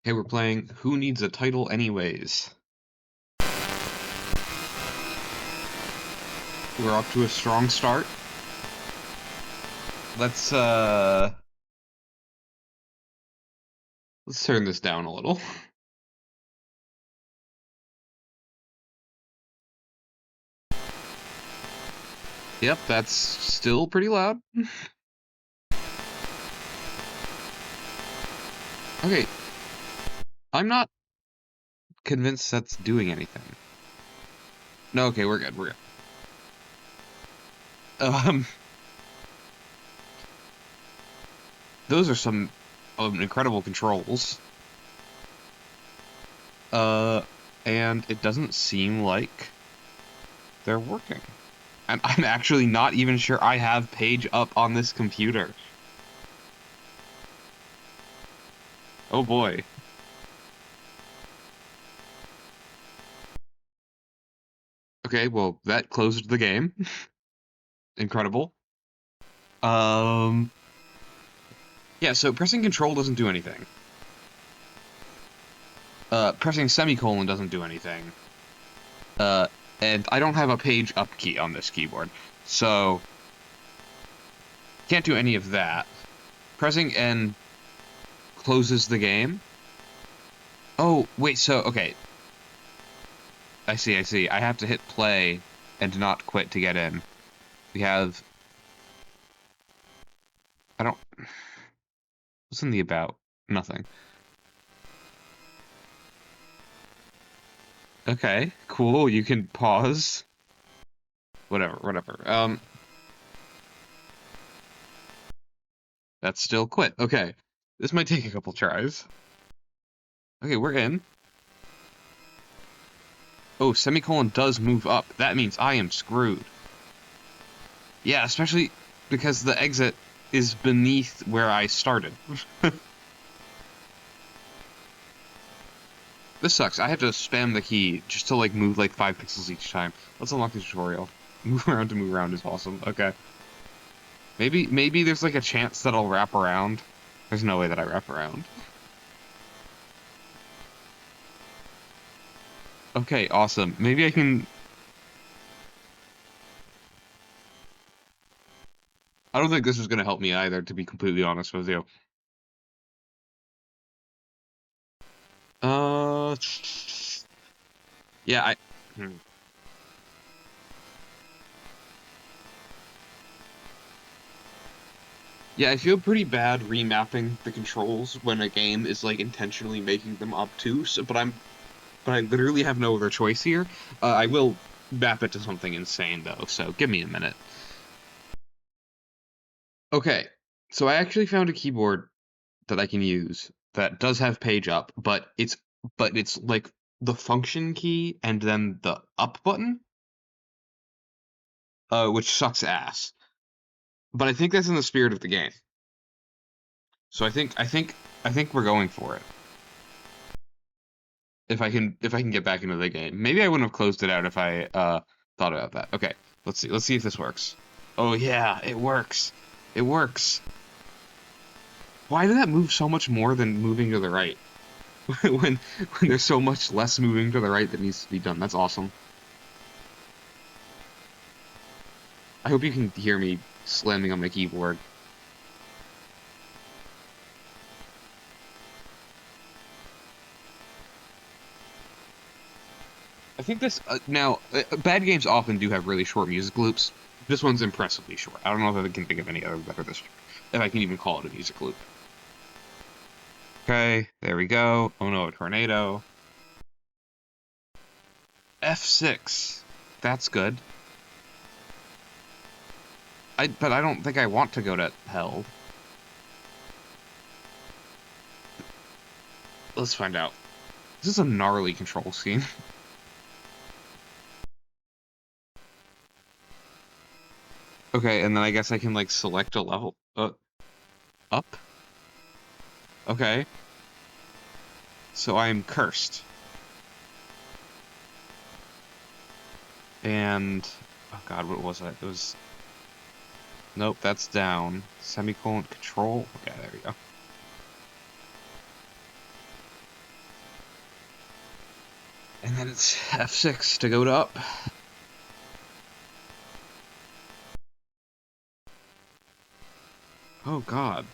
Hey, we're playing Who Needs a Title Anyways? We're off to a strong start. Let's turn this down a little. Yep, that's still pretty loud. Okay, I'm not convinced that's doing anything. No, okay, we're good, we're good. Those are some incredible controls. Uh, and it doesn't seem like they're working. And I'm actually not even sure I have page up on this computer. Oh boy. Okay, well, that closed the game. Incredible. Um, yeah, so pressing control doesn't do anything. Pressing semicolon doesn't do anything. Uh, and I don't have a page up key on this keyboard, so can't do any of that. Pressing N closes the game. Oh, wait, so, okay. I see. I have to hit play and not quit to get in. We have... I don't... What's in the about? Nothing. Okay, cool, you can pause. Whatever. That's still quit. Okay. This might take a couple tries. Okay, we're in. Oh, semicolon does move up. That means I am screwed. Yeah, especially because the exit is beneath where I started. This sucks. I have to spam the key just to, like, move, like, 5 pixels each time. Let's unlock the tutorial. Move around to move around is awesome. Okay. Maybe there's, like, a chance that I'll wrap around. There's no way that I wrap around. Okay, awesome. Maybe I can... I don't think this is going to help me either, to be completely honest with you. Uh... Yeah, Yeah, I feel pretty bad remapping the controls when a game is, like, intentionally making them obtuse, but I literally have no other choice here. I will map it to something insane, though, so give me a minute. Okay, so I actually found a keyboard that I can use that does have page up, but it's like the function key and then the up button, which sucks ass. But I think that's in the spirit of the game. So I think we're going for it. If I can get back into the game. Maybe I wouldn't have closed it out if I thought about that. Okay, let's see. Let's see if this works. Oh yeah, it works. It works. Why did that move so much more than moving to the right? when when there's so much less moving to the right that needs to be done. That's awesome. I hope you can hear me slamming on my keyboard. I think this now bad games often do have really short music loops. This one's impressively short. I don't know if I can think of any other that are this, if I can even call it a music loop. Okay, there we go. Oh no, a tornado. F6. That's good. But I don't think I want to go to hell. Let's find out. This is a gnarly control scheme. Okay, and then I guess I can, like, select a level. Up? Okay. So I'm cursed. And... oh god, what was it? It was... nope, that's down. Semicolon control? Okay, there we go. And then it's F6 to go to up. Oh god.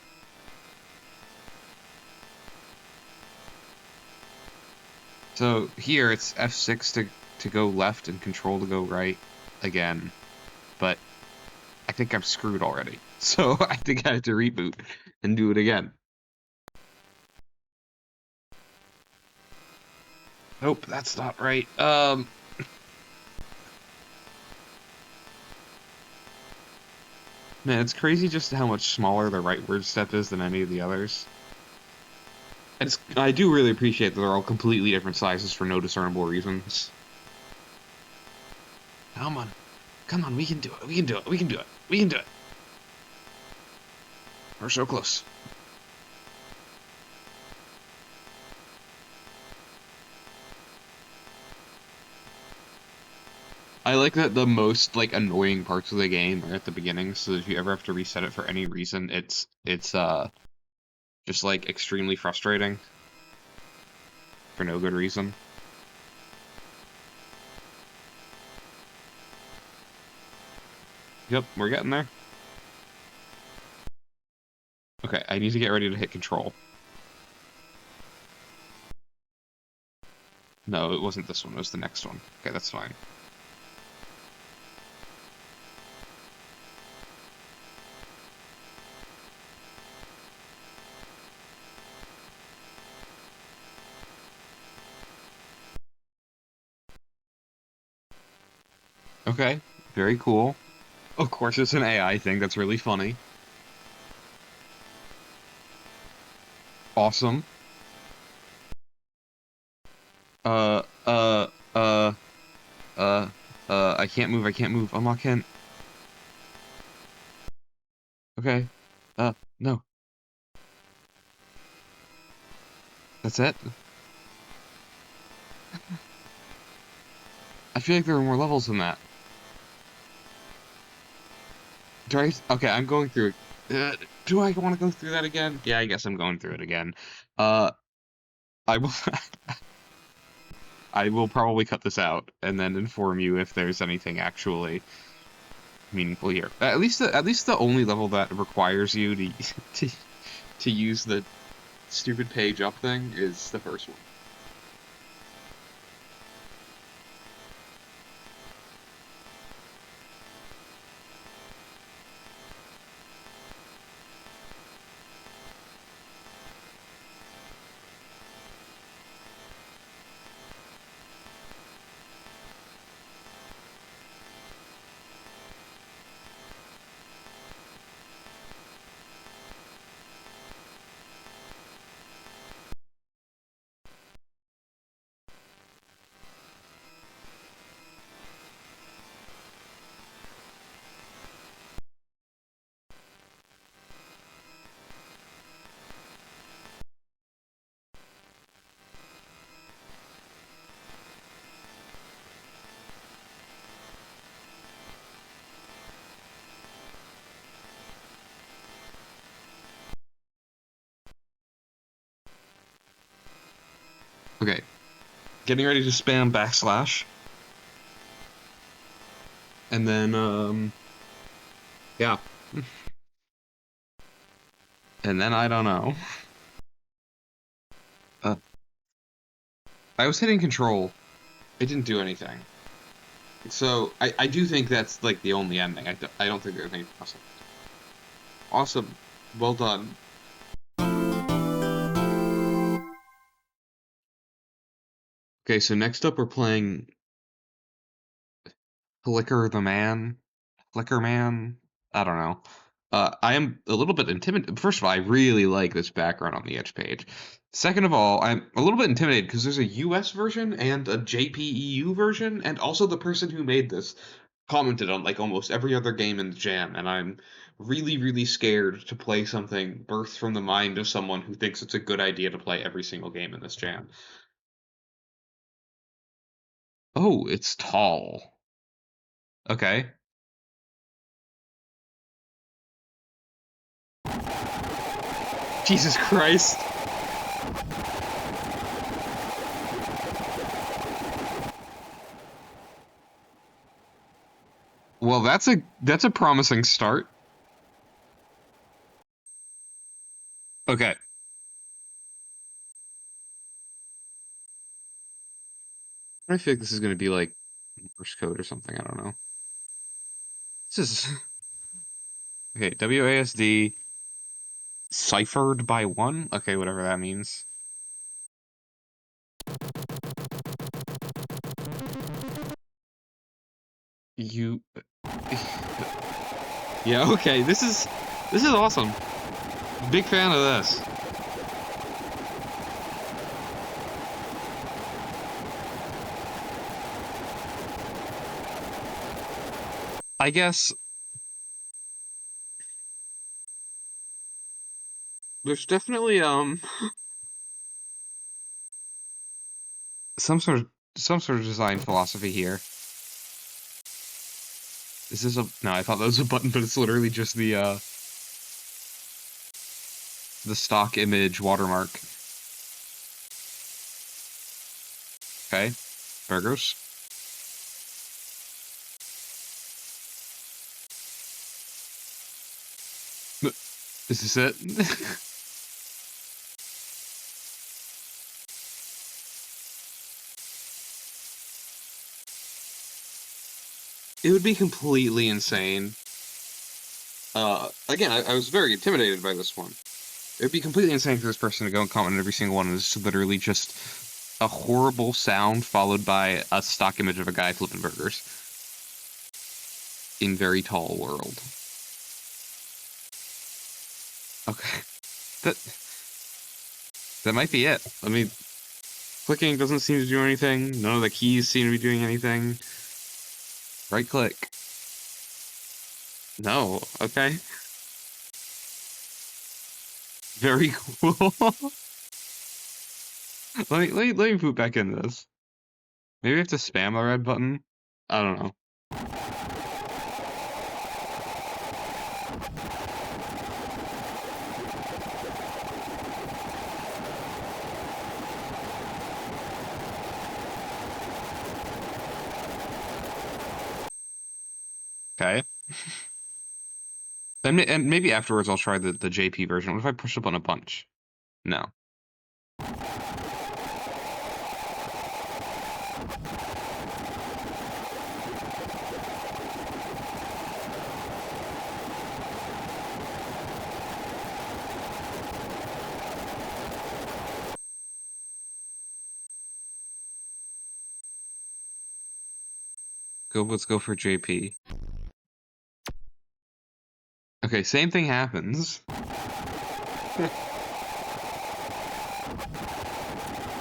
So here it's F6 to go left and control to go right again. But I think I'm screwed already. So I think I have to reboot and do it again. Nope, that's not right. Man, it's crazy just how much smaller the rightward step is than any of the others. I do really appreciate that they're all completely different sizes for no discernible reasons. Come on. Come on, we can do it. We can do it. We can do it. We can do it. We're so close. I like that the most like annoying parts of the game are at the beginning, so if you ever have to reset it for any reason, it's just like extremely frustrating for no good reason. Yep, we're getting there. Okay, I need to get ready to hit control. No, it wasn't this one, it was the next one. Okay, that's fine. Okay, very cool. Of course, it's an AI thing. That's really funny. Awesome. Uh, uh, uh, uh, I can't move. I can't move. Unlock hint. Okay. No. That's it? I feel like there are more levels than that. Do I? Okay, I'm going through it. Do I want to go through that again? Yeah, I guess I'm going through it again. Uh, I will. I will probably cut this out and then inform you if there's anything actually meaningful here. At least the only level that requires you to to to use the stupid page up thing is the first one. Okay, getting ready to spam backslash, and then yeah, and then I don't know. Uh, I was hitting control. It didn't do anything. So I do think that's like the only ending. I don't think there's anything else. Awesome. Well done. Okay, so next up we're playing hlickerman. I don't know. I am a little bit intimidated. First of all, I really like this background on the edge page. Second of all, I'm a little bit intimidated because there's a US version and a JPEU version, and also the person who made this commented on like almost every other game in the jam, and I'm really, really scared to play something birthed from the mind of someone who thinks it's a good idea to play every single game in this jam. Oh, it's tall. Okay. Jesus Christ. Well, that's a promising start. Okay. I feel like this is gonna be like Morse code or something. I don't know. This is okay. WASD ciphered by one. Okay, whatever that means. You. Yeah. Okay. This is awesome. Big fan of this. I guess there's definitely some sort of design philosophy here. Is this a no? I thought that was a button, but it's literally just the stock image watermark. Okay, burgers. Is this it? It would be completely insane. Again, I was very intimidated by this one. It would be completely insane for this person to go and comment on every single one, and it's literally just a horrible sound followed by a stock image of a guy flipping burgers in very tall world. Okay, that might be it. I mean, clicking doesn't seem to do anything. None of the keys seem to be doing anything. Right click. No. Okay. Very cool. let me put back into this. Maybe I have to spam the red button. I don't know. Okay. And maybe afterwards I'll try the JP version. What if I push up on a bunch? No. Let's go for JP. Okay, same thing happens.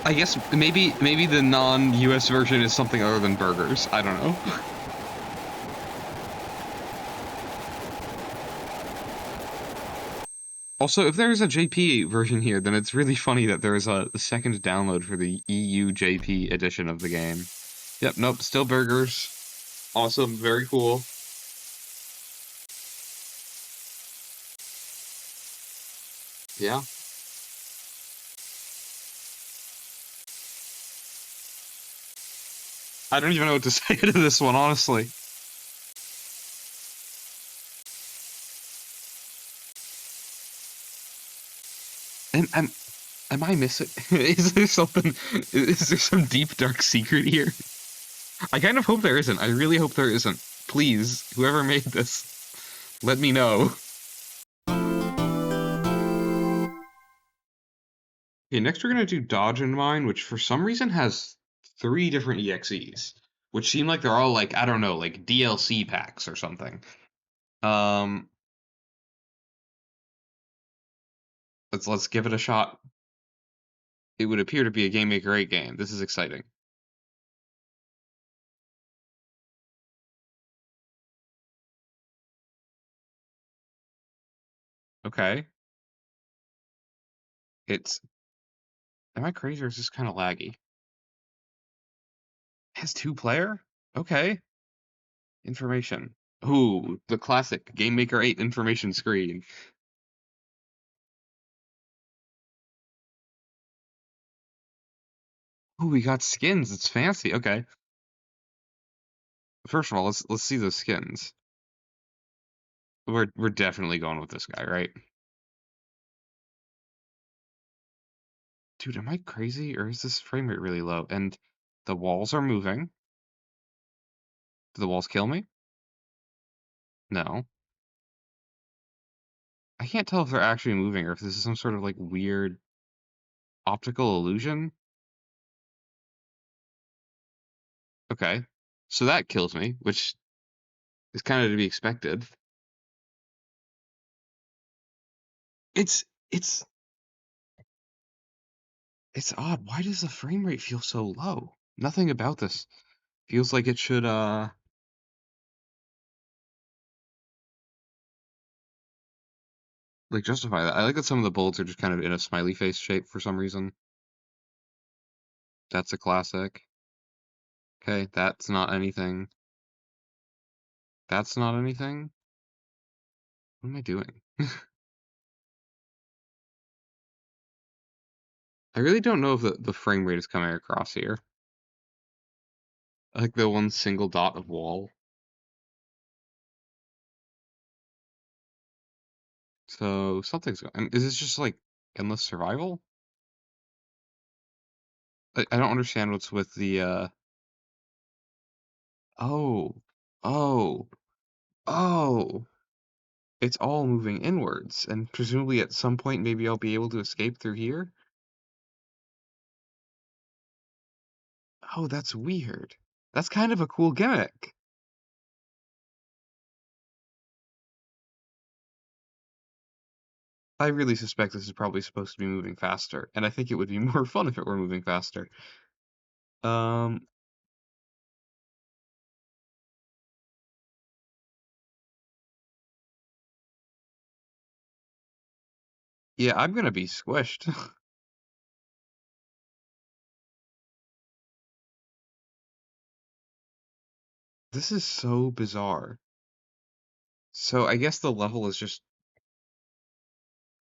I guess maybe the non-US version is something other than burgers. I don't know. Also, if there's a JP version here, then it's really funny that there is a second download for the EU JP edition of the game. Yep, nope, still burgers. Awesome, very cool. Yeah. I don't even know what to say to this one, honestly. Am I missing? Is there something? Is there some deep dark secret here? I kind of hope there isn't. I really hope there isn't. Please, whoever made this, let me know. Okay, next we're gonna do Dodge and Mine, which for some reason has 3 different EXEs, which seem like they're all like, I don't know, like DLC packs or something. Um, let's give it a shot. It would appear to be a Game Maker 8 game. This is exciting. Okay. It's Am I crazy or is this kind of laggy? It has 2-player? Okay. Information. Ooh, the classic Game Maker 8 information screen. Ooh, we got skins. It's fancy. Okay. First of all, let's see those skins. We're definitely going with this guy, right? Dude, am I crazy or is this frame rate really low? And the walls are moving. Do the walls kill me? No. I can't tell if they're actually moving or if this is some sort of like weird optical illusion. Okay. So that kills me, which is kind of to be expected. It's it's it's odd. Why does the frame rate feel so low? Nothing about this feels like it should like justify that. I like that some of the bullets are just kind of in a smiley face shape for some reason. That's a classic. Okay, that's not anything. That's not anything. What am I doing? I really don't know if the frame rate is coming across here. Like the one single dot of wall. So something's going. Is this just like endless survival? I don't understand what's with the oh, oh, oh. It's all moving inwards, and presumably at some point maybe I'll be able to escape through here. Oh, that's weird. That's kind of a cool gimmick. I really suspect this is probably supposed to be moving faster, and I think it would be more fun if it were moving faster. Um, yeah, I'm gonna be squished. This is so bizarre. So I guess the level is just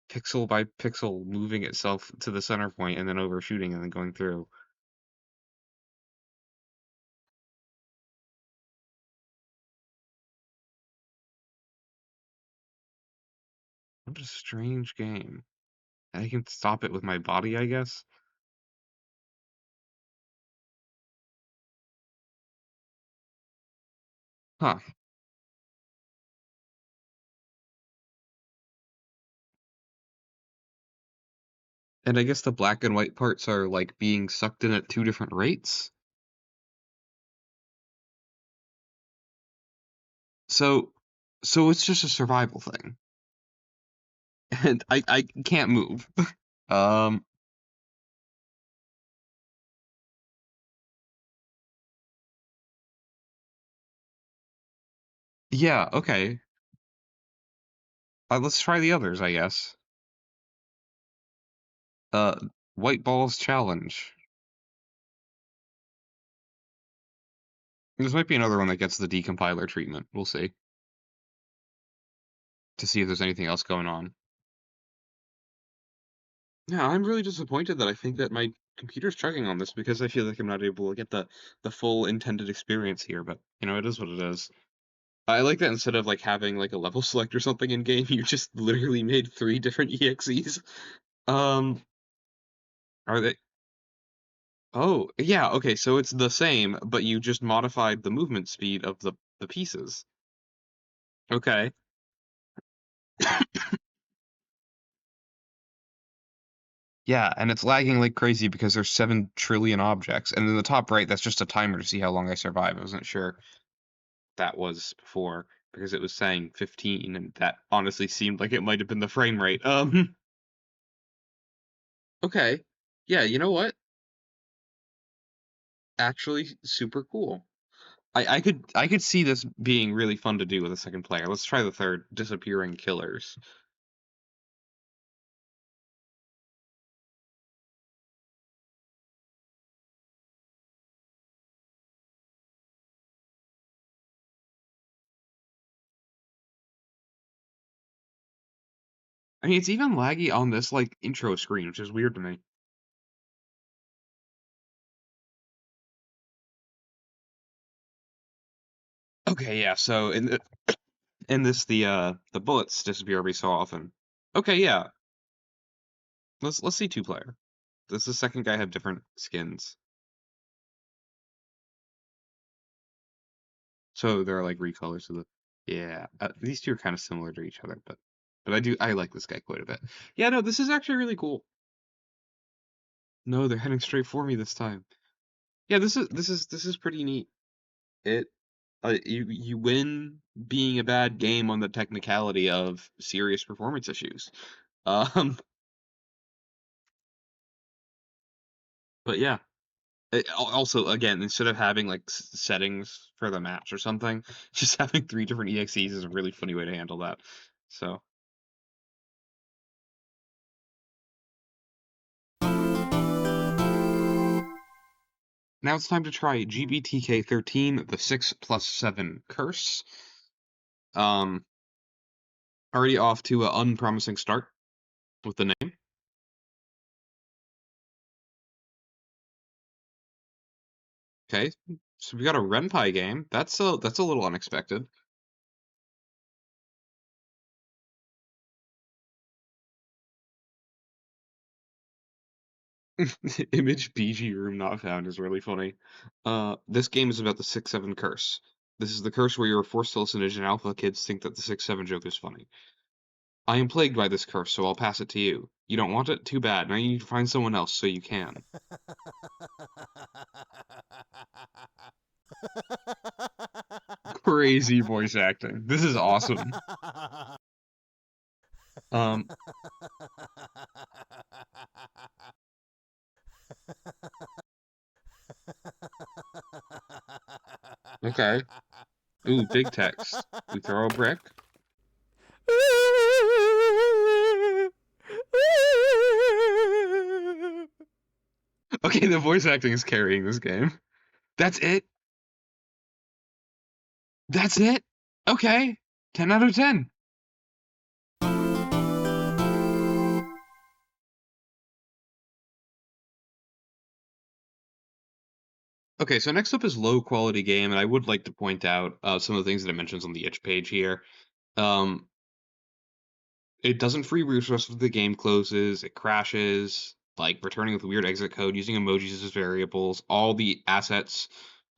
pixel by pixel moving itself to the center point and then overshooting and then going through. What a strange game. And I can stop it with my body, I guess. Huh. And I guess the black and white parts are like being sucked in at two different rates. So so it's just a survival thing. And I can't move. Um yeah, okay. Let's try the others, I guess. Uh White Balls Challenge. This might be another one that gets the decompiler treatment. We'll see. To see if there's anything else going on. Yeah, I'm really disappointed that I think that my computer's chugging on this because I feel like I'm not able to get the full intended experience here, but you know, it is what it is. I like that instead of like having like a level select or something in game, you just literally made three different EXEs. Um, are they? Oh, yeah, okay, so it's the same, but you just modified the movement speed of the pieces. Okay. Yeah, and it's lagging like crazy because there's 7 trillion objects. And in the top right, that's just a timer to see how long I survive. I wasn't sure that was before because it was saying 15, and that honestly seemed like it might have been the frame rate. Okay. Yeah, you know what? Actually, super cool. I could see this being really fun to do with a second player. Let's try the third, disappearing killers. I mean, it's even laggy on this like intro screen, which is weird to me. Okay, yeah. So in In this, the bullets disappear every so often. Okay, yeah. Let's see two-player. Does the second guy have different skins? So there are like recolors of the. Yeah, these two are kind of similar to each other, but I like this guy quite a bit. Yeah, no, this is actually really cool. No, they're heading straight for me this time. Yeah, this is pretty neat. It you win being a bad game on the technicality of serious performance issues. Um, but yeah. Also, again, instead of having like settings for the match or something, just having three different EXEs is a really funny way to handle that. So now it's time to try GBTK13, the 6+7 curse. Um, Already off to an unpromising start with the name. Okay, so we got a Renpai game. That's a little unexpected. Image BG room not found is really funny. This game is about the 6-7 curse. This is the curse where you are forced to listen to Gen Alpha kids think that the 6-7 joke is funny. I am plagued by this curse, so I'll pass it to you. You don't want it? Too bad. Now you need to find someone else so you can. Crazy voice acting. This is awesome. Um, okay. Ooh, big text. We throw a brick. Okay, the voice acting is carrying this game. That's it? That's it? Okay. 10 out of 10. Okay, so next up is low quality game, and I would like to point out some of the things that it mentions on the itch page here. Um, it doesn't free resources if the game closes, it crashes, like returning with weird exit code, using emojis as variables. All the assets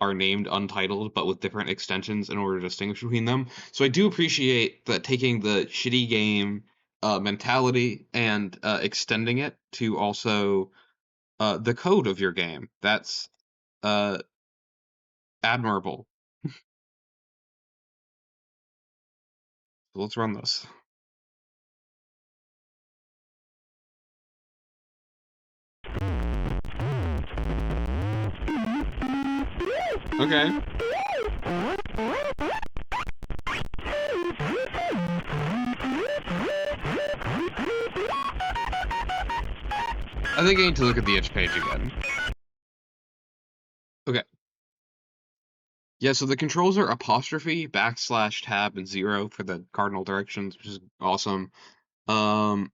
are named untitled, but with different extensions in order to distinguish between them. So I do appreciate that taking the shitty game mentality and extending it to also the code of your game. That's uh, admirable. So let's run this. Okay. I think I need to look at the itch page again. Okay. Yeah, so the controls are apostrophe, backslash, tab, and 0 for the cardinal directions, which is awesome. And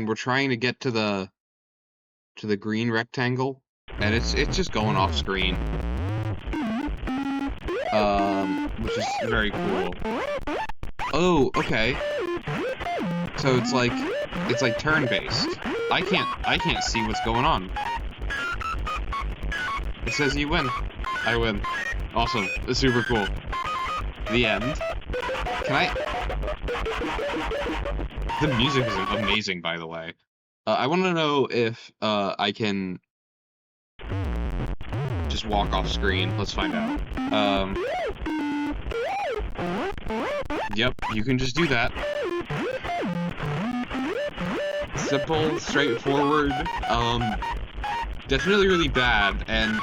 we're trying to get to the green rectangle, and it's just going off screen. Which is very cool. Oh, okay. So it's like turn-based. I can't see what's going on. It says you win. I win. Awesome. It's super cool. The end. Can I? The music is amazing, by the way. I want to know if I can just walk off screen. Let's find out. Yep, you can just do that. Simple, straightforward. Definitely really bad, and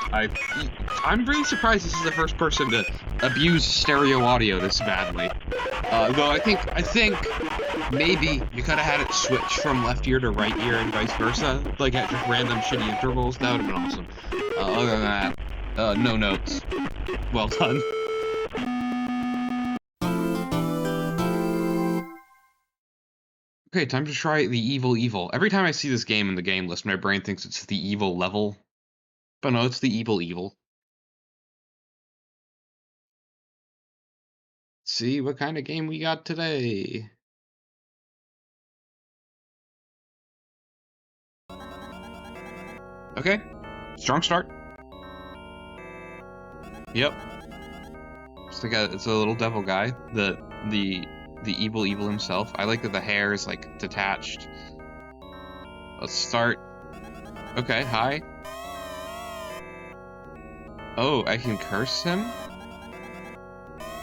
I'm really surprised this is the first person to abuse stereo audio this badly. Though I think maybe you could have had it switch from left ear to right ear and vice versa, like at just random shitty intervals. That would have been awesome. Other than that, no notes. Well done. Okay, time to try the Evil Evil. Every time I see this game in the game list, my brain thinks it's the Evil level. But no, it's the Evil Evil. see what kind of game we got today. Okay, strong start. Yep. It's a little devil guy. The evil himself. I like that the hair is like detached. Let's start. Okay, hi. Oh, I can curse him?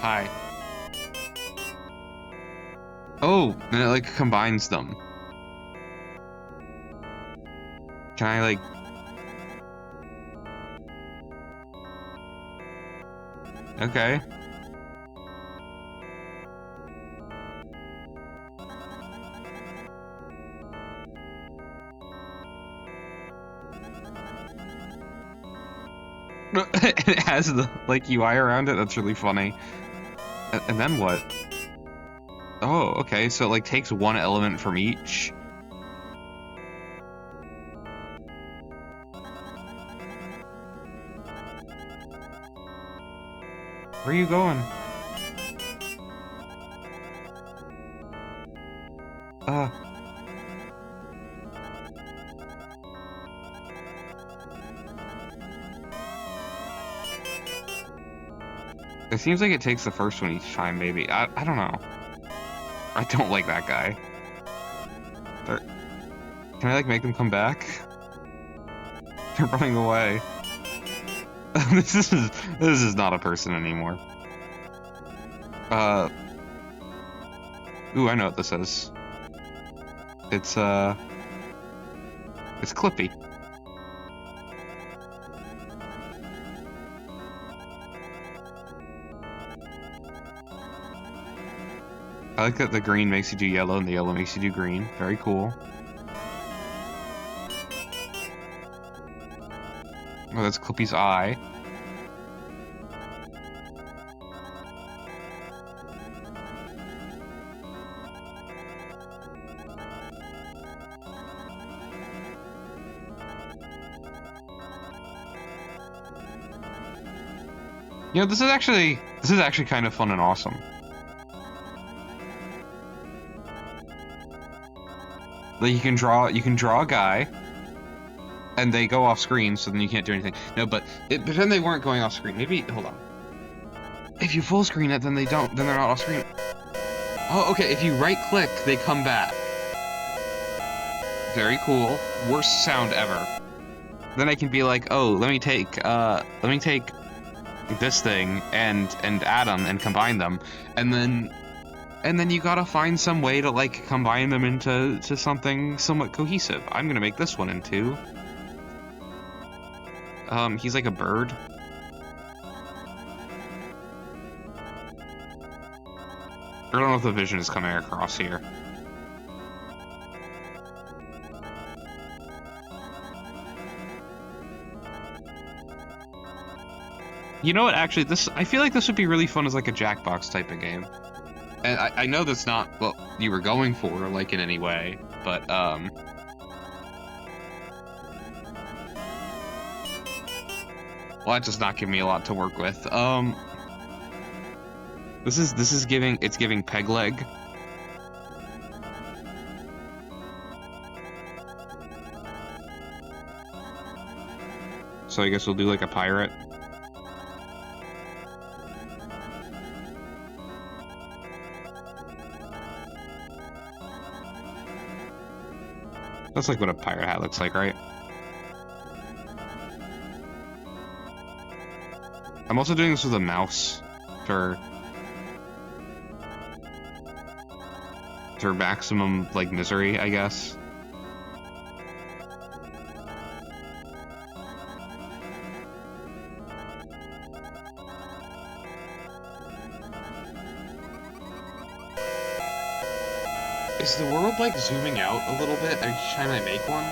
Hi. Oh, and it like combines them. Can I like... Okay. It has the like UI around it. That's really funny. And then what? Oh, okay. So it like takes one element from each. Where are you going? It seems like it takes the first one each time, maybe. I don't know. I don't like that guy. Can I like make them come back? They're running away. This is not a person anymore. Ooh, I know what this is. It's Clippy. I like that the green makes you do yellow and the yellow makes you do green. Very cool. Oh, that's Clippy's eye. You know, this is actually kind of fun and awesome. Like you can draw a guy, and they go off screen, so then you can't do anything. No, but pretend they weren't going off screen. Maybe hold on. If you full screen it, then they're not off screen. Oh, okay. If you right click, they come back. Very cool. Worst sound ever. Then I can be like, oh, let me take this thing and add them and combine them, and then you gotta find some way to like combine them into something somewhat cohesive. I'm gonna make this one into he's like a bird. I don't know if the vision is coming across here. You know what, actually, I feel like this would be really fun as like a Jackbox type of game. And I know that's not what you were going for, like, in any way, but, well, that does not give me a lot to work with. It's giving peg leg. So I guess we'll do, like, a pirate. That's like what a pirate hat looks like, right? I'm also doing this with a mouse for maximum, like, misery, I guess. Is the world, like, zooming out a little bit every time I make one?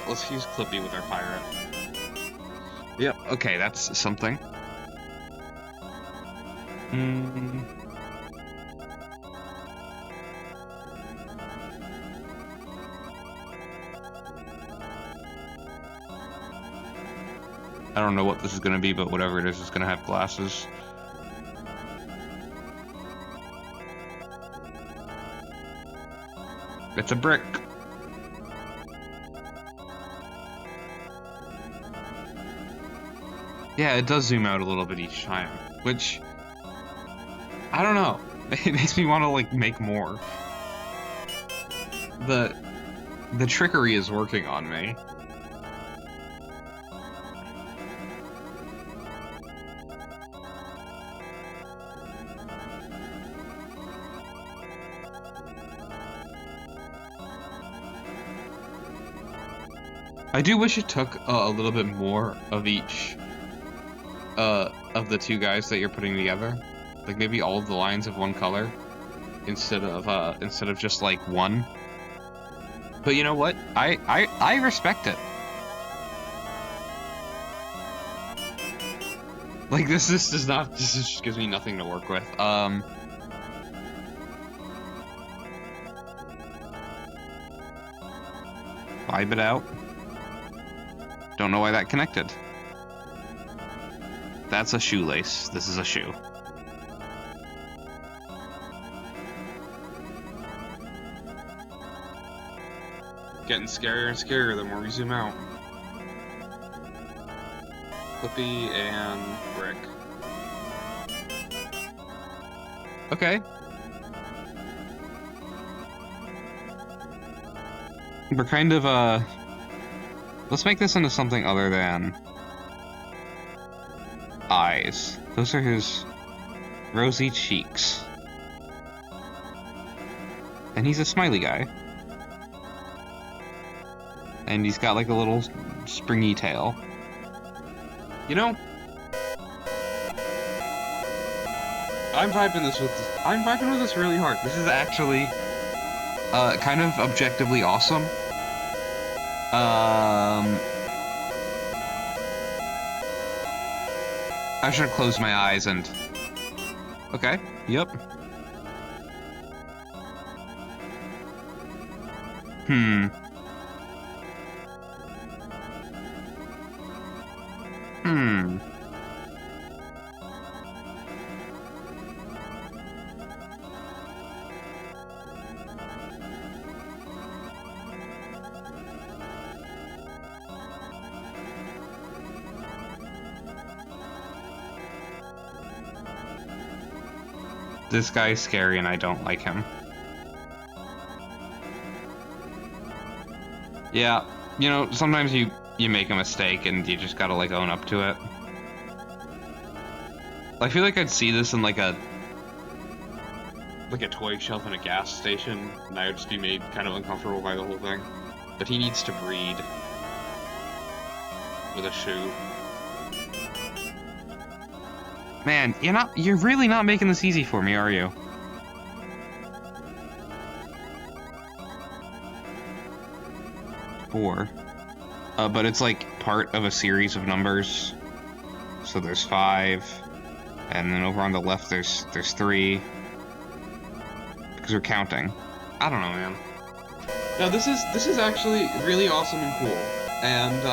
Let's use Clippy with our pirate. Yep, okay, that's something. I don't know what this is gonna be, but whatever it is, it's gonna have glasses. It's a brick. Yeah, it does zoom out a little bit each time, which, I don't know. It makes me want to, like, make more. The trickery is working on me. I do wish it took a little bit more of each of the two guys that you're putting together. Like maybe all of the lines of one color instead of just like one. But you know what? I respect it. Like this just gives me nothing to work with. Vibe it out. Don't know why that connected. That's a shoelace. This is a shoe. Getting scarier and scarier the more we zoom out. Flippy and brick. Okay. We're kind of, let's make this into something other than eyes. Those are his rosy cheeks. And he's a smiley guy. And he's got like a little springy tail. You know, I'm vibing with this really hard. This is actually kind of objectively awesome. I should close my eyes and... Okay, yep. Hmm. This guy's scary and I don't like him. Yeah, you know, sometimes you make a mistake and you just gotta like own up to it. I feel like I'd see this in like a toy shelf in a gas station and I would just be made kind of uncomfortable by the whole thing. But he needs to breed with a shoe. Man, you're really not making this easy for me, are you? Four. But it's like part of a series of numbers. So there's 5. And then over on the left there's 3. Because we're counting. I don't know, man. No, this is actually really awesome and cool. And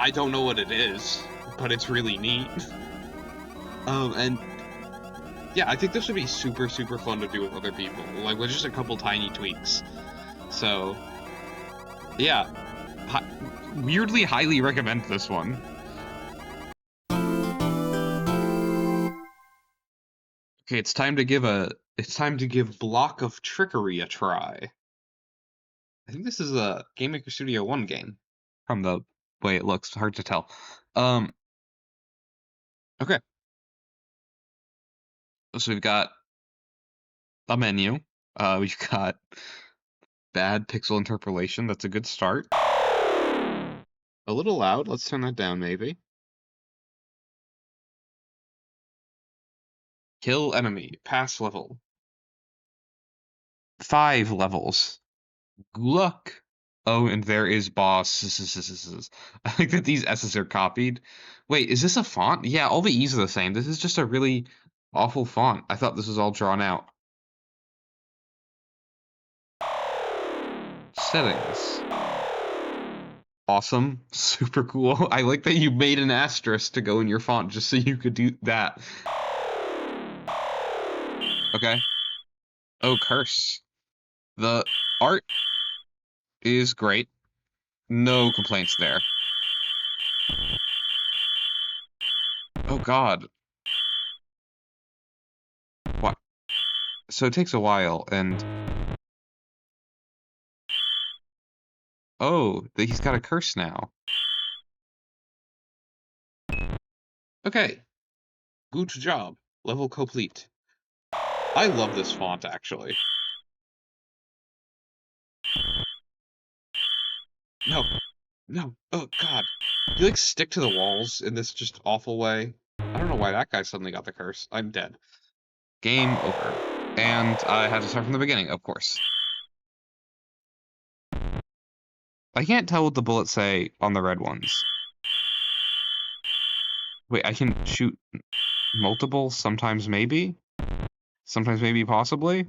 I don't know what it is, but it's really neat. And yeah, I think this would be super fun to do with other people, like with just a couple tiny tweaks. So yeah, weirdly highly recommend this one. Okay, it's time to give Block of Trickery a try. I think this is a Game Maker Studio 1 game from the way it looks. Hard to tell. Okay. So we've got a menu. We've got bad pixel interpolation. That's a good start. A little loud. Let's turn that down, maybe. Kill enemy. Pass level. 5 levels. Look. Oh, and there is boss. I think that these S's are copied. Wait, is this a font? Yeah, all the E's are the same. This is just a really awful font. I thought this was all drawn out. Settings. Awesome. Super cool. I like that you made an asterisk to go in your font just so you could do that. Okay. Oh, curse. The art is great. No complaints there. Oh, God. What? So it takes a while, and... Oh, he's got a curse now. Okay. Good job. Level complete. I love this font, actually. No. No. Oh, God. You, like, stick to the walls in this just awful way. I don't know why that guy suddenly got the curse. I'm dead. Game over. And I had to start from the beginning, of course. I can't tell what the bullets say on the red ones. Wait, I can shoot multiple, sometimes maybe? Sometimes maybe possibly?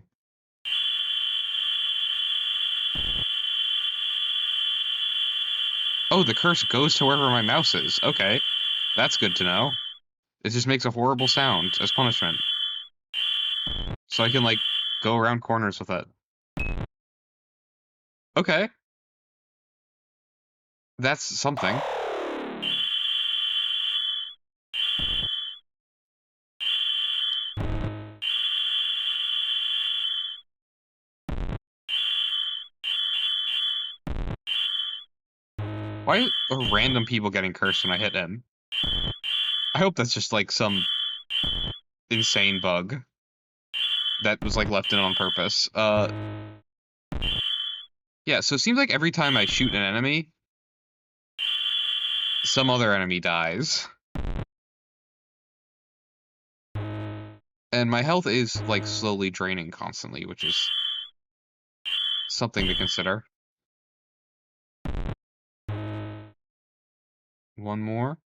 Oh, the curse goes to wherever my mouse is. Okay. That's good to know. It just makes a horrible sound as punishment. So I can, like, go around corners with it. Okay. That's something. Why are random people getting cursed when I hit him? I hope that's just, like, some insane bug that was, like, left in on purpose. Yeah, so it seems like every time I shoot an enemy, some other enemy dies. And my health is, like, slowly draining constantly, which is something to consider. One more.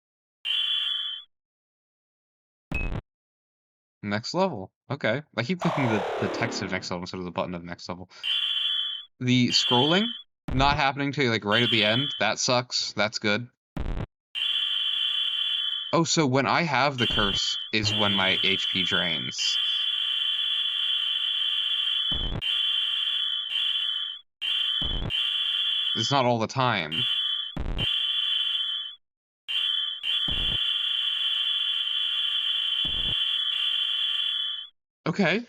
Next level. Okay. I keep clicking the text of next level instead of the button of next level. The scrolling not happening to, like, right at the end. That sucks. That's good. Oh, so when I have the curse is when my HP drains. It's not all the time. Okay.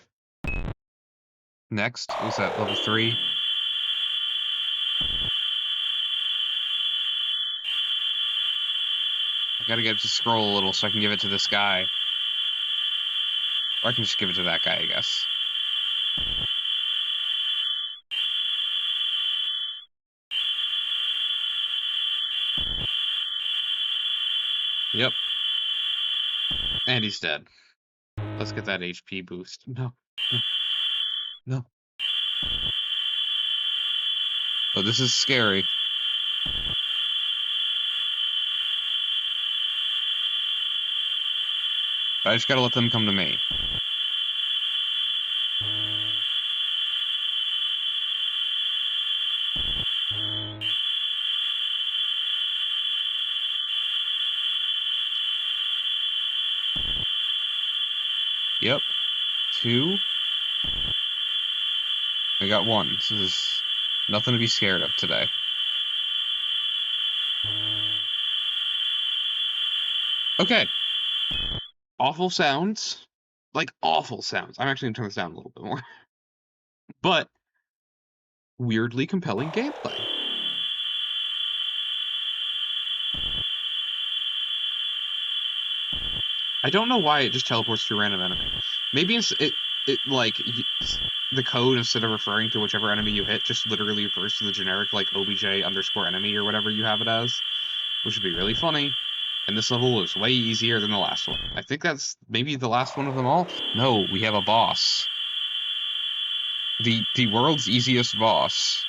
Next was at level 3. I gotta get it to scroll a little so I can give it to this guy. Or I can just give it to that guy, I guess. Yep. And he's dead. Let's get that HP boost. No. No. No. Oh, this is scary. I just gotta let them come to me. Yep. 2. I got 1. So there's nothing to be scared of today. Okay. Awful sounds. Like, awful sounds. I'm actually gonna turn this down a little bit more. But weirdly compelling gameplay. I don't know why it just teleports to a random enemy. Maybe the code, instead of referring to whichever enemy you hit, just literally refers to the generic, like, obj_enemy or whatever you have it as, which would be really funny. And this level is way easier than the last one. I think that's maybe the last one of them all. No, we have a boss. The world's easiest boss.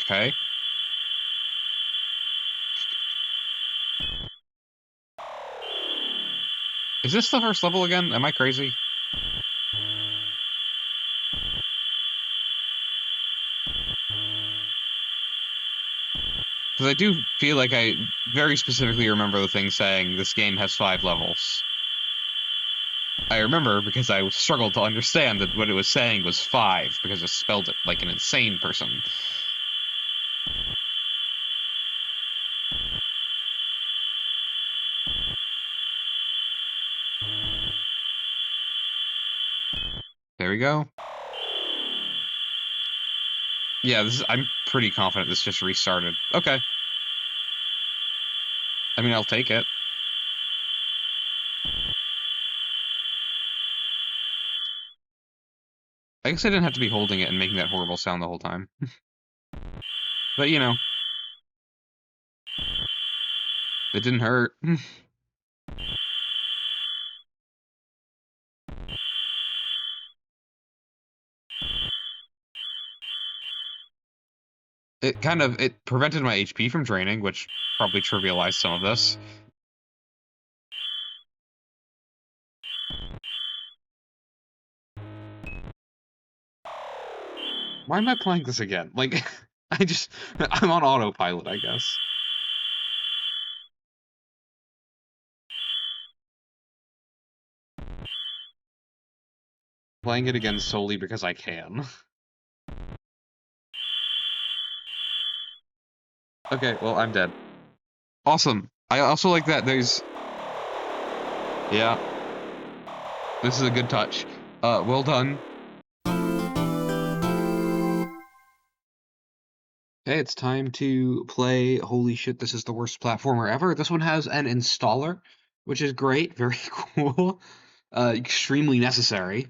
Okay. Is this the first level again? Am I crazy? Because I do feel like I very specifically remember the thing saying this game has 5 levels. I remember because I struggled to understand that what it was saying was 5, because it spelled it like an insane person. There we go. Yeah, I'm pretty confident this just restarted. Okay. I mean, I'll take it. I guess I didn't have to be holding it and making that horrible sound the whole time. But, you know, it didn't hurt. It prevented my HP from draining, which probably trivialized some of this. Why am I playing this again? Like, I'm on autopilot, I guess. Playing it again solely because I can. Okay, well, I'm dead. Awesome. I also like that there's... Yeah, this is a good touch. Well done. Okay, it's time to play Holy Shit, This is the Worst Platformer Ever. This one has an installer, which is great, very cool, extremely necessary.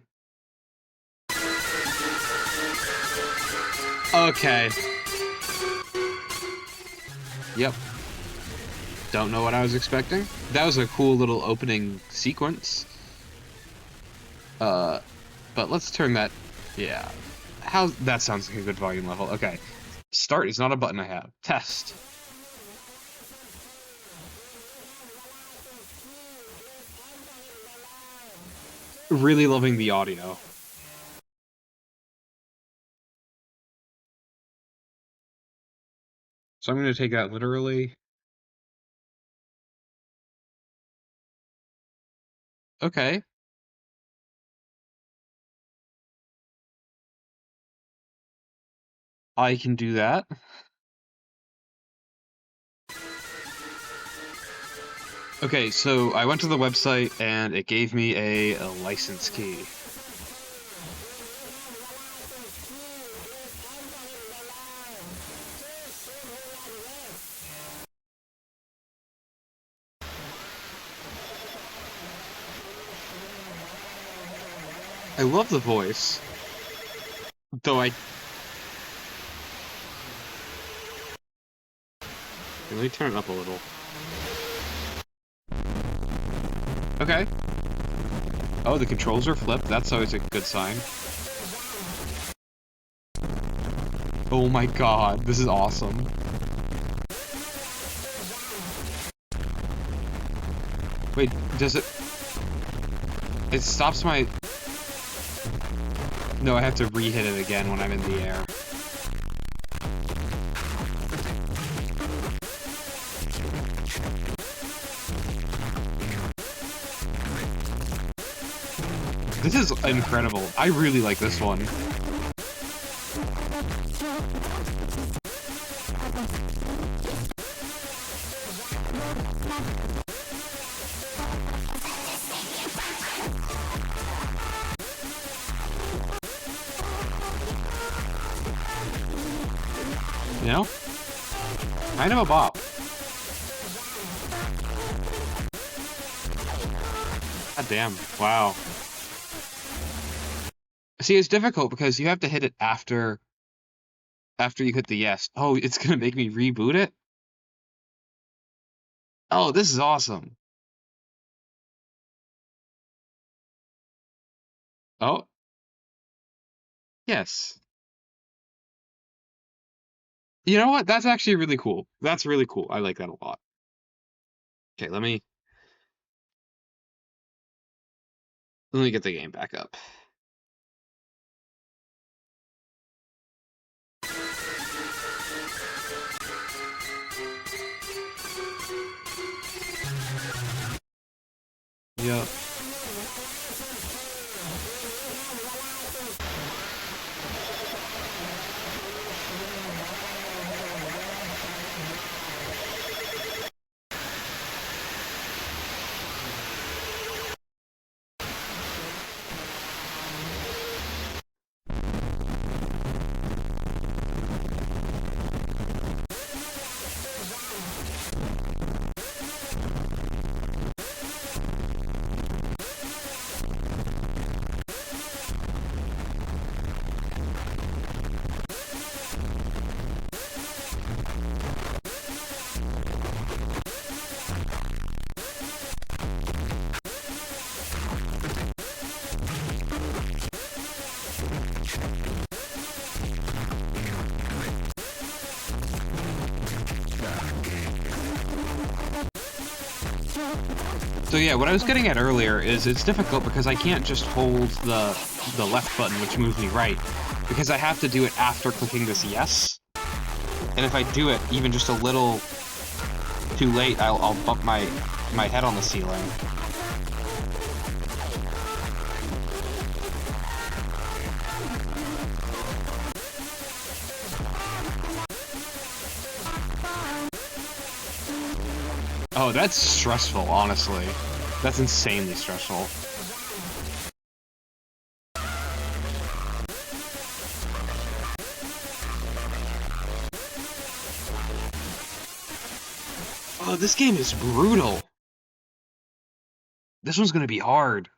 Okay. Yep. Don't know what I was expecting. That was a cool little opening sequence. But let's turn that... Yeah. That sounds like a good volume level. Okay. Start is not a button I have. Test. Really loving the audio. So I'm going to take that literally. Okay. I can do that. Okay, so I went to the website and it gave me a license key. I love the voice. Though let me turn it up a little. Okay. Oh, the controls are flipped. That's always a good sign. Oh my god, this is awesome. Wait, does it... It stops my... No, I have to re-hit it again when I'm in the air. This is incredible. I really like this one. You know? Kind of a bop. God damn. Wow. See, it's difficult because you have to hit it after you hit the yes. Oh, it's gonna make me reboot it? Oh, this is awesome. Oh, yes. You know what? That's actually really cool. That's really cool. I like that a lot. Okay, let me get the game back up. Yep. So yeah, what I was getting at earlier is it's difficult because I can't just hold the left button, which moves me right, because I have to do it after clicking this yes. And if I do it even just a little too late, I'll bump my head on the ceiling. Oh, that's stressful, honestly. That's insanely stressful. Oh, this game is brutal. This one's gonna be hard.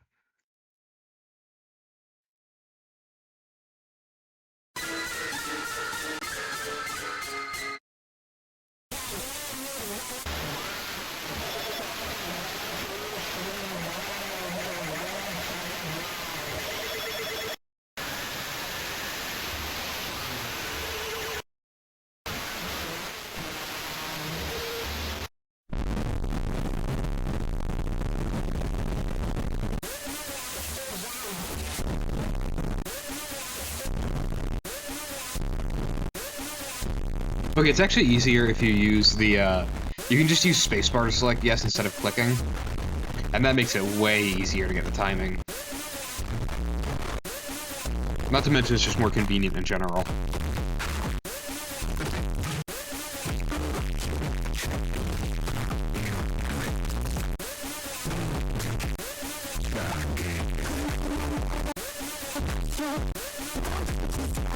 Okay, it's actually easier if you use the, you can just use spacebar to select yes instead of clicking. And that makes it way easier to get the timing. Not to mention it's just more convenient in general.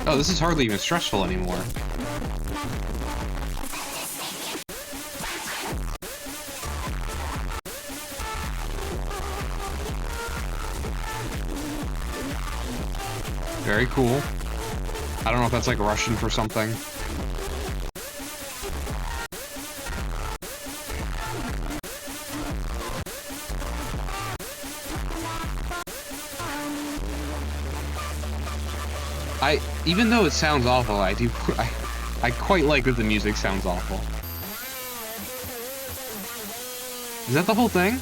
Oh, this is hardly even stressful anymore. Very cool. I don't know if that's like Russian for something. Even though it sounds awful, I quite like that the music sounds awful. Is that the whole thing?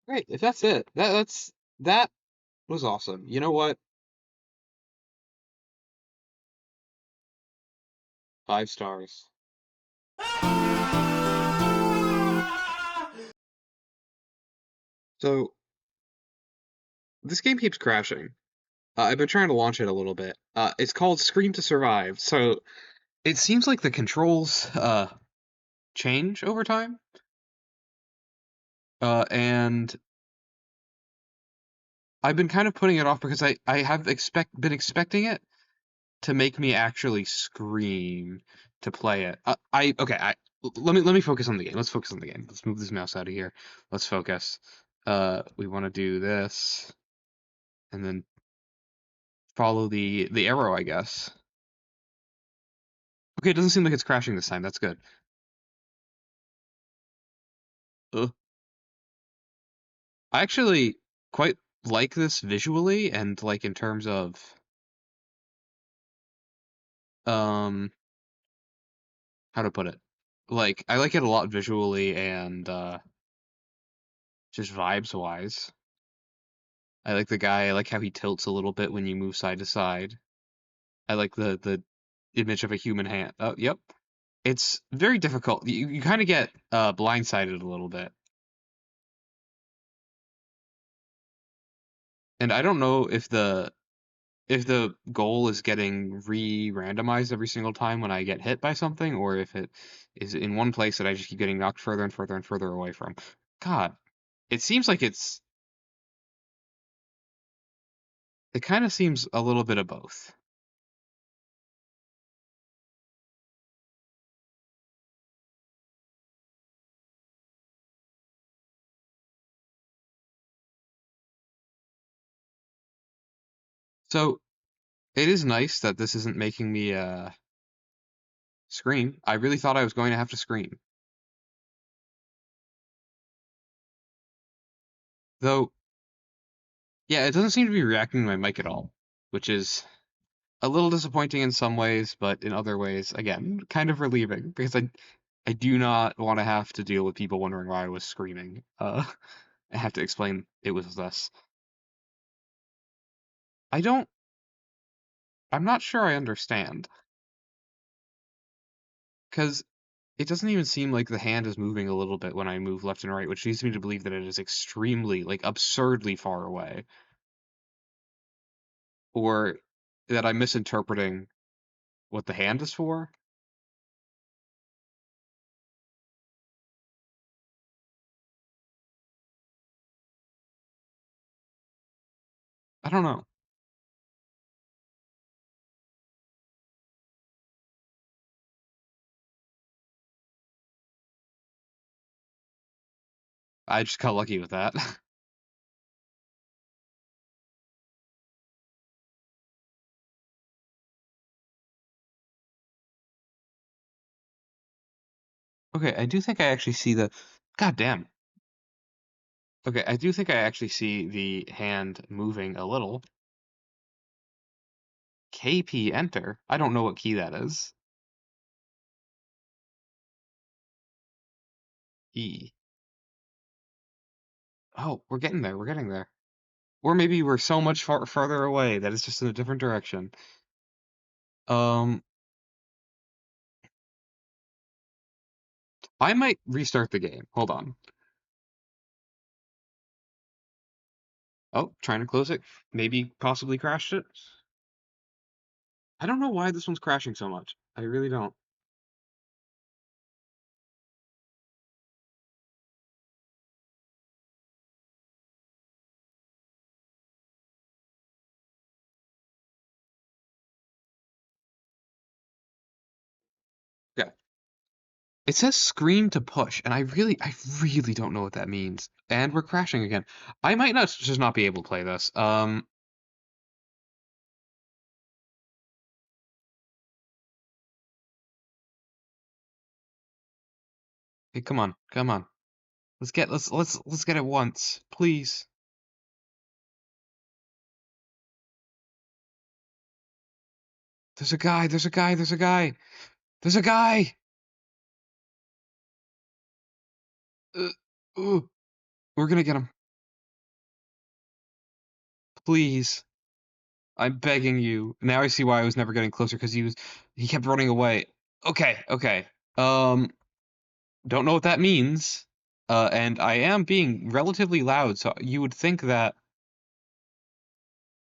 Great, if that's it, that was awesome. You know what? 5 stars. So, this game keeps crashing. I've been trying to launch it a little bit. It's called Scream to Survive. So, it seems like the controls, change over time. And I've been kind of putting it off because I have been expecting it to make me actually scream to play it. Let me focus on the game. Let's focus on the game. Let's move this mouse out of here. Let's focus. We want to do this, and then follow the arrow, I guess. Okay, it doesn't seem like it's crashing this time. That's good. Ugh. I actually quite like this visually and like in terms of um how to put it. Like, I like it a lot visually and just vibes wise. I like the guy. I like how he tilts a little bit when you move side to side. I like the image of a human hand. Oh, yep. It's very difficult. You kind of get blindsided a little bit. And I don't know if the goal is getting re-randomized every single time when I get hit by something, or if it is in one place that I just keep getting knocked further and further and further away from. God, it seems like it kind of seems a little bit of both. So it is nice that this isn't making me scream. I really thought I was going to have to scream. Though, yeah, it doesn't seem to be reacting to my mic at all, which is a little disappointing in some ways, but in other ways, again, kind of relieving because I do not want to have to deal with people wondering why I was screaming. I have to explain it was this. I don't. I'm not sure I understand because it doesn't even seem like the hand is moving a little bit when I move left and right, which leads me to believe that it is extremely, like, absurdly far away, or that I'm misinterpreting what the hand is for. I don't know. I just got lucky with that. Okay, I do think I actually see the. God damn. Okay, I do think I actually see the hand moving a little. KP enter. I don't know what key that is. E. Oh, we're getting there. We're getting there. Or maybe we're so much farther away that it's just in a different direction. Um, I might restart the game. Hold on. Oh, trying to close it. Maybe possibly crashed it. I don't know why this one's crashing so much. I really don't. Yeah. It says screen to push, and I really don't know what that means. And we're crashing again. I might not just not be able to play this. Hey, come on, come on. Let's get it once, please. There's a guy, there's a guy, there's a guy, there's a guy. Uh, ooh, we're gonna get him, please. I'm begging you. Now I see why I was never getting closer because he kept running away. Okay, okay. Um, don't know what that means. And I am being relatively loud, so you would think that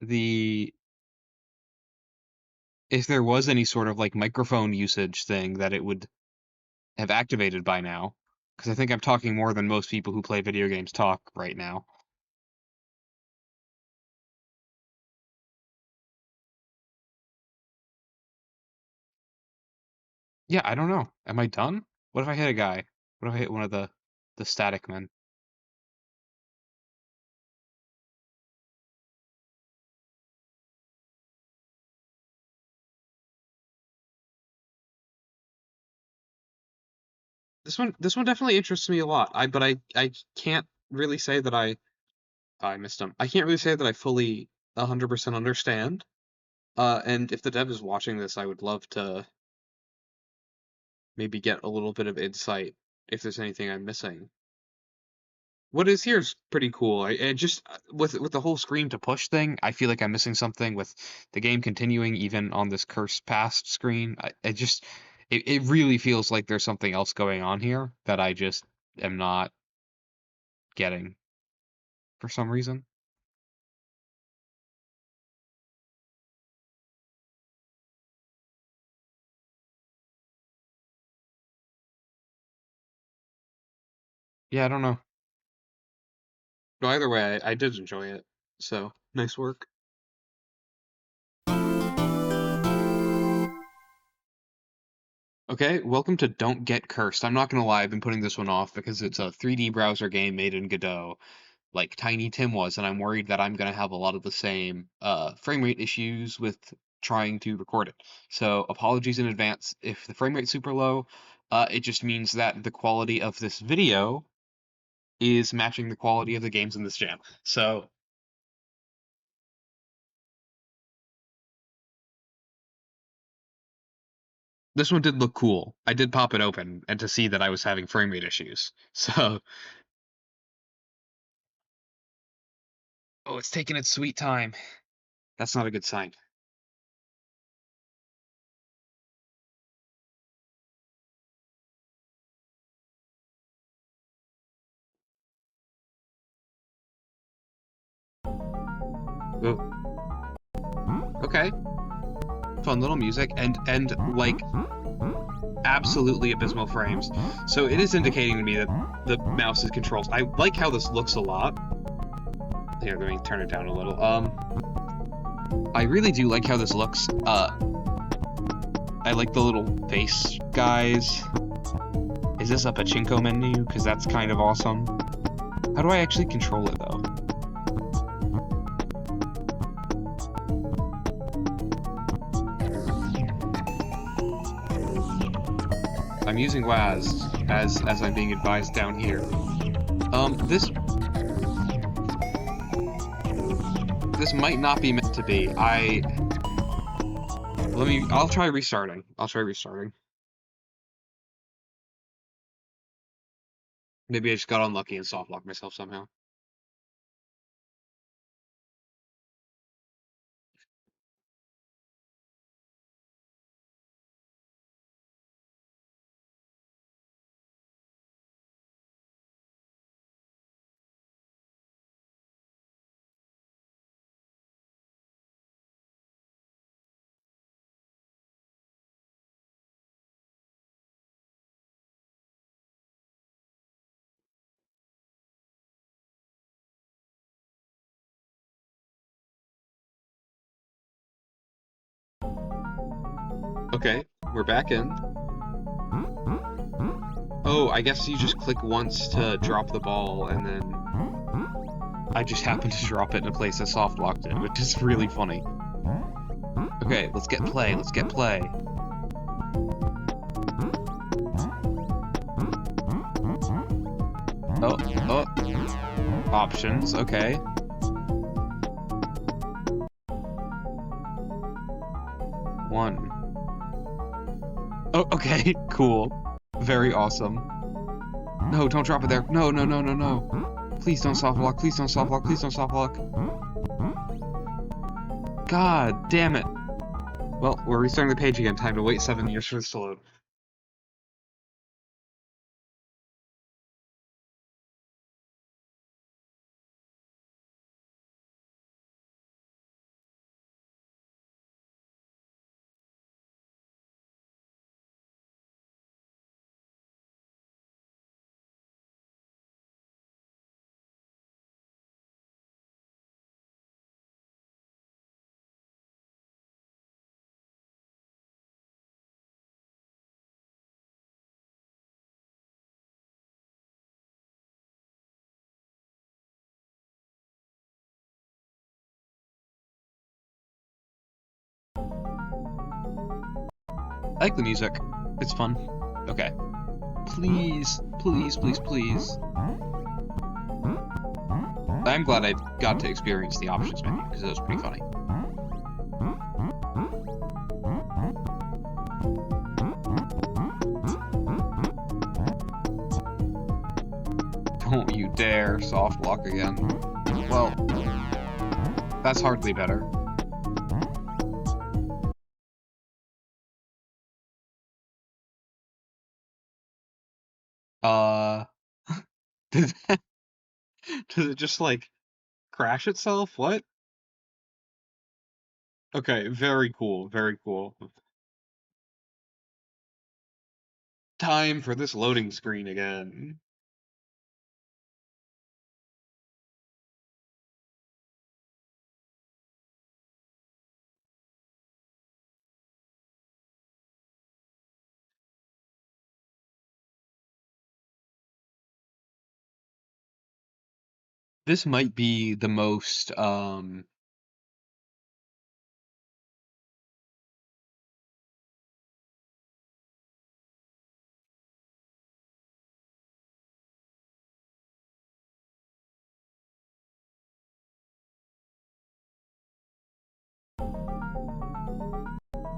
the if there was any sort of like microphone usage thing that it would have activated by now. Because I think I'm talking more than most people who play video games talk right now. Yeah, I don't know. Am I done? What if I hit a guy? What if I hit one of the static men? This one definitely interests me a lot. I can't really say that I missed him. I can't really say that I fully 100% understand. And if the dev is watching this, I would love to maybe get a little bit of insight if there's anything I'm missing. What is here is pretty cool. I just with the whole screen to push thing, I feel like I'm missing something with the game continuing even on this cursed past screen. It really feels like there's something else going on here that I just am not getting for some reason. Yeah, I don't know. But either way, I did enjoy it. So, nice work. Okay, welcome to Don't Get Cursed. I'm not gonna lie, I've been putting this one off because it's a 3D browser game made in Godot, like Tiny Tim was, and I'm worried that I'm gonna have a lot of the same frame rate issues with trying to record it. So apologies in advance if the frame rate's super low. It just means that the quality of this video is matching the quality of the games in this jam. So this one did look cool. I did pop it open and to see that I was having frame rate issues. So, oh, it's taking its sweet time. That's not a good sign. Oh, okay. Fun little music and like absolutely abysmal frames. So it is indicating to me that the mouse's controls. I like how this looks a lot. Here, let me turn it down a little. I really do like how this looks. I like the little face guys. Is this a pachinko menu? Because that's kind of awesome. How do I actually control it though? I'm using WAS as I'm being advised down here. This might not be meant to be. I'll try restarting. Maybe I just got unlucky and soft locked myself somehow. Okay, we're back in. Oh, I guess you just click once to drop the ball, and then I just happened to drop it in a place that soft locked it, which is really funny. Okay, let's get play. Oh. Options, okay. One. Oh, okay, cool. Very awesome. No, don't drop it there. No. Please don't soft lock. God damn it. Well, we're restarting the page again. Time to wait 7 years for this to load. I like the music. It's fun. Okay. Please. I'm glad I got to experience the options menu, because it was pretty funny. dare soft lock again. Well, that's hardly better. Does it just, like, crash itself? What? Okay, very cool, very cool. Time for this loading screen again. This might be the most, this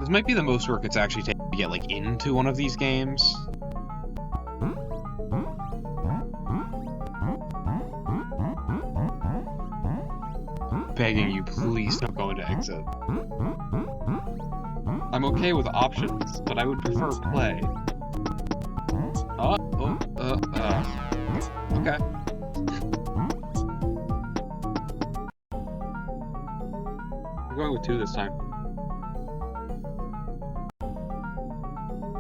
might be the most work it's actually taken to get, like, into one of these games. Begging you, please don't go into exit. I'm okay with options, but I would prefer play. Okay. We're going with 2 this time.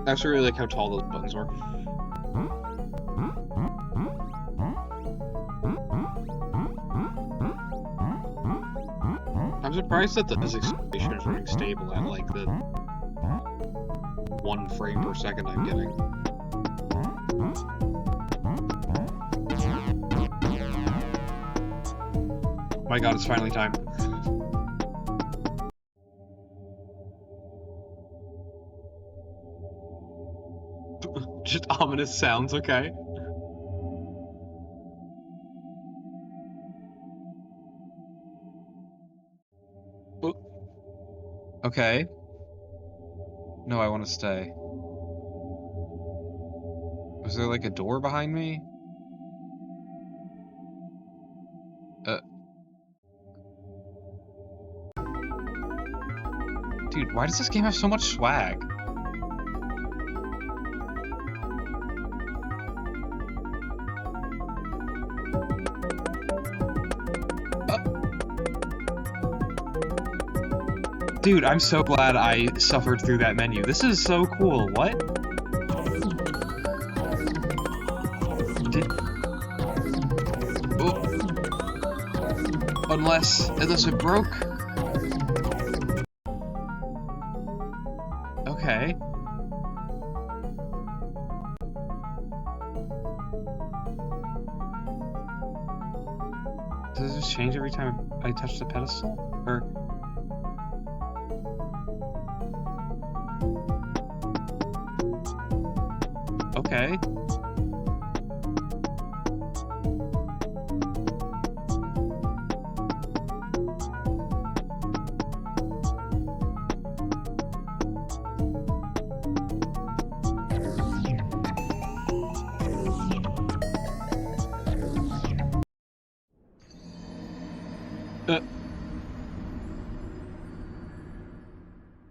I actually really like how tall those buttons were. I'm surprised that the physics station is running stable at like the 1 frame per second I'm getting. My god, it's finally time. Just ominous sounds, okay? Okay. No, I want to stay. Was there like a door behind me? Dude, why does this game have so much swag? Dude, I'm so glad I suffered through that menu. This is so cool. What? Unless it broke. Okay. Does it just change every time I touch the pedestal? Or... Okay.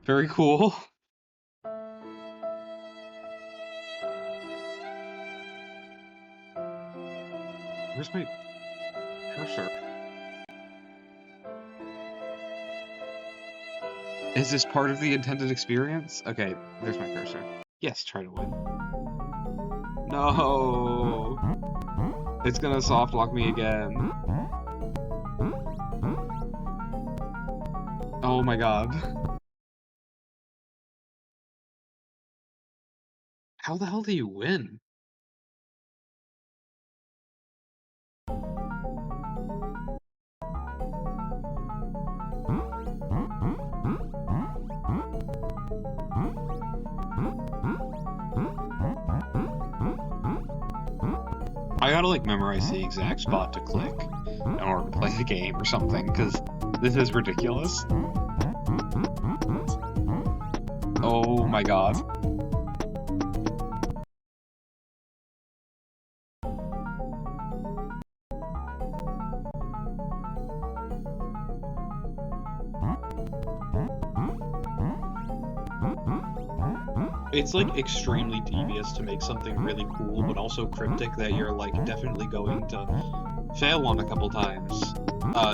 Very cool. Where's my cursor? Is this part of the intended experience? Okay, there's my cursor. Yes, try to win. No! It's gonna soft lock me again. Oh my god. How the hell do you win? I gotta like memorize the exact spot to click in order to play the game or something, because this is ridiculous. Oh my god. It's like extremely devious to make something really cool, but also cryptic that you're like definitely going to fail on a couple times,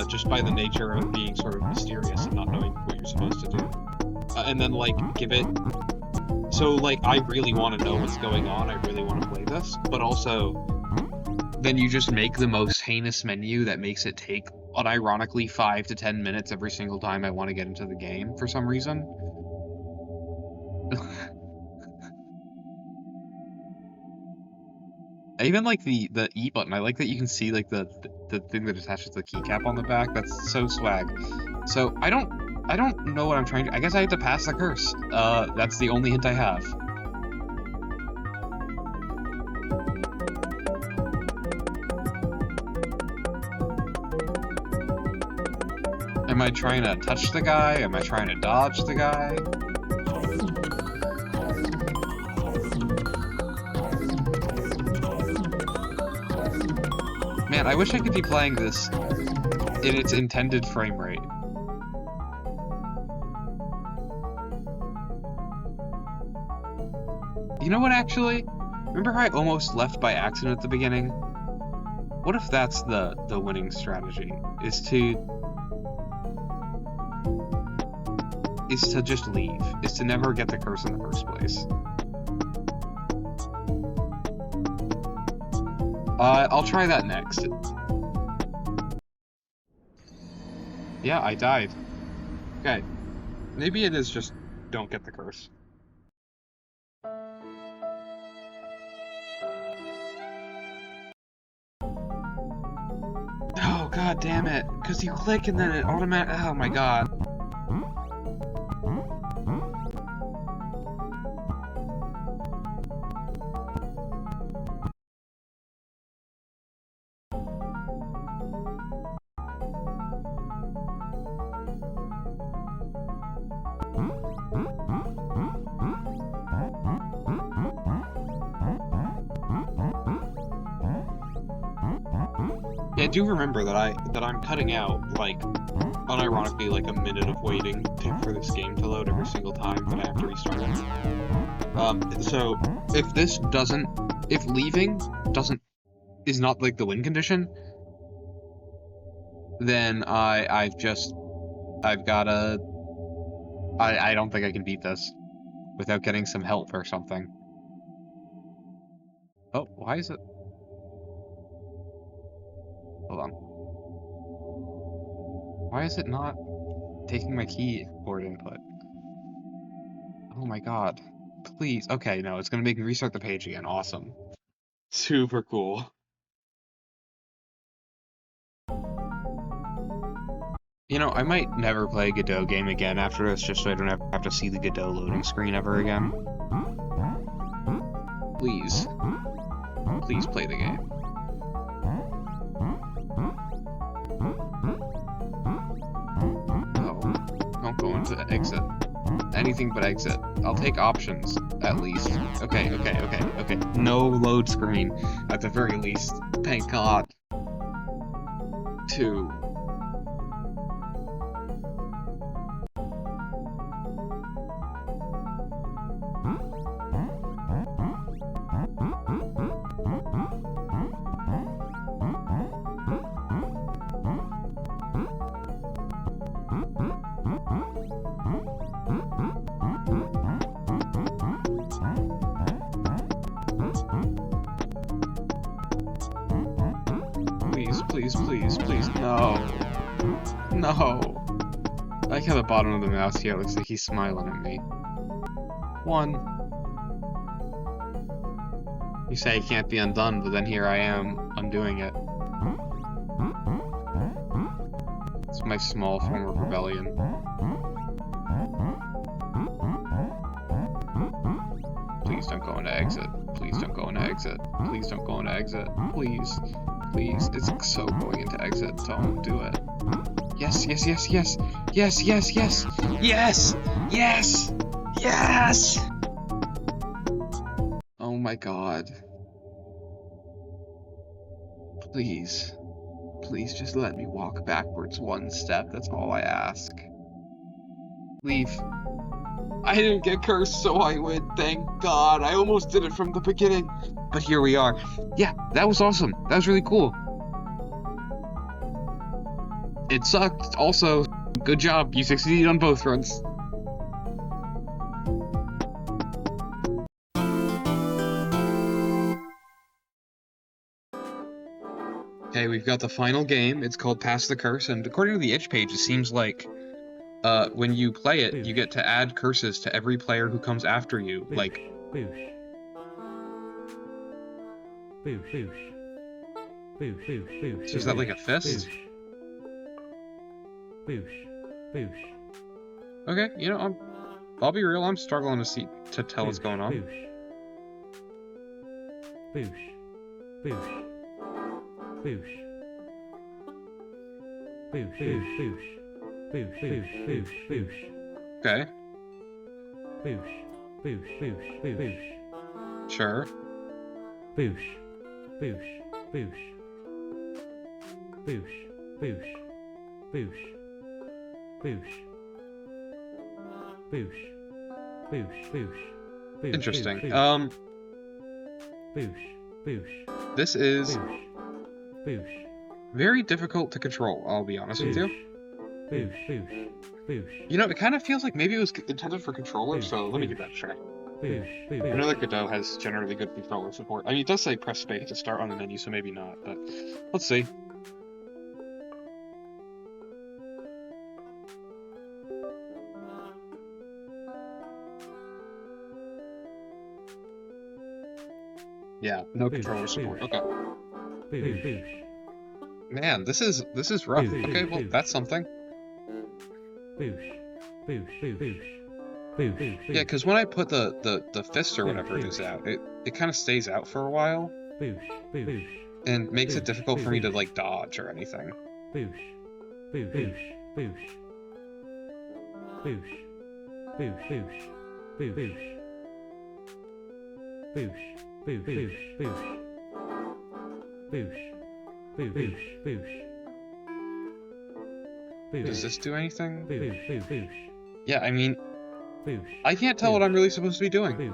just by the nature of being sort of mysterious and not knowing what you're supposed to do. And then like give it. So like I really want to know what's going on. I really want to play this, but also Then you just make the most heinous menu that makes it take, unironically, 5 to 10 minutes every single time I want to get into the game for some reason. I even like the E button. I like that you can see like the thing that attaches the keycap on the back. That's so swag. So I don't know what I'm trying to. I guess I have to pass the curse. That's the only hint I have. Am I trying to touch the guy? Am I trying to dodge the guy? Man, I wish I could be playing this in its intended frame rate. You know what, actually? Remember how I almost left by accident at the beginning? What if that's the winning strategy? Is to just leave. Is to never get the curse in the first place. I'll try that next. Yeah, I died. Okay. Maybe it is just don't get the curse. Oh, god damn it. Because you click and then it automatically... Oh my god. Yeah, I do remember that I'm cutting out, like, unironically, like a minute of waiting for this game to load every single time that I have to restart it. So if leaving is not like the win condition, then I don't think I can beat this without getting some help or something. Oh, why is it? Hold on. Why is it not taking my keyboard input? Oh my god. Please. Okay, no, it's gonna make me restart the page again. Awesome. Super cool. You know, I might never play a Godot game again after this, just so I don't have to see the Godot loading screen ever again. Please. Please play the game. No. Don't go into the exit. Anything but exit. I'll take options, at least. Okay. No load screen, at the very least. Thank God. 2. Please, no. No. I like how the bottom of the mouse here looks like he's smiling at me. 1. You say it can't be undone, but then here I am, undoing it. It's my small form of rebellion. Please don't go into exit. Please don't go into exit. Please don't go into exit. Please. Please. It's so going into exit. Don't do it. Yes. Oh my god. Please. Please just let me walk backwards 1 step. That's all I ask. Leave. I didn't get cursed, so I win. Thank God. I almost did it from the beginning. But here we are. Yeah, that was awesome. That was really cool. It sucked. Also, good job. You succeeded on both fronts. Okay, we've got the final game. It's called Pass the Curse, and according to the itch page, it seems like when you play it, you get to add curses to every player who comes after you. Like, so is that like a fist? Okay, you know, I'll be real. I'm struggling to tell what's going on. Okay. Sure. Interesting. This is very difficult to control, I'll be honest with you. You know, it kind of feels like maybe it was intended for controllers, so let me get that straight. I know that Godot has generally good controller support. I mean, it does say press space to start on the menu, so maybe not, but let's see. Yeah, no controller support. Okay. Man, this is rough. Okay, well, that's something. Yeah, because when I put the fist or whatever it is out, it kind of stays out for a while, and makes it difficult for me to, like, dodge or anything. Does this do anything? Yeah, I mean, I can't tell what I'm really supposed to be doing.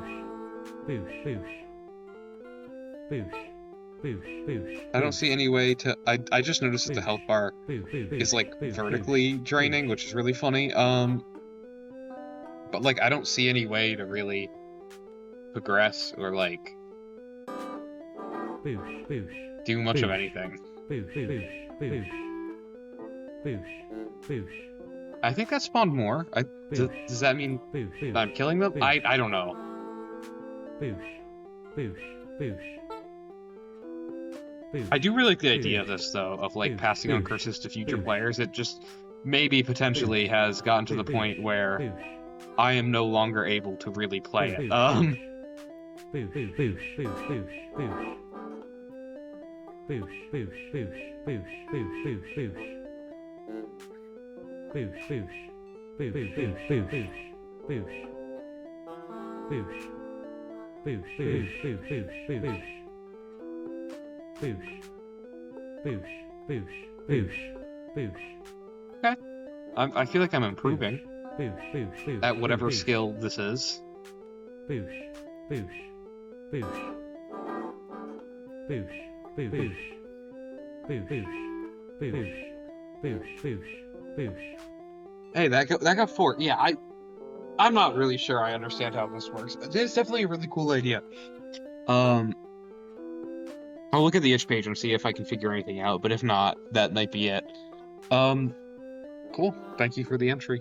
I don't see any way to... I just noticed that the health bar is, like, vertically draining, which is really funny. But, like, I don't see any way to really progress or, like, do much of anything. I think that spawned more. Does that mean that I'm killing them? I don't know. I do really like the idea of this, though, of, like, passing on curses to future players. It just maybe potentially has gotten to the point where I am no longer able to really play it. Okay. I feel like I'm improving at whatever skill this is. Hey, that got 4. Yeah, I'm not really sure I understand how this works. It's definitely a really cool idea. I'll look at the itch page and see if I can figure anything out, but if not, that might be it. Cool. Thank you for the entry.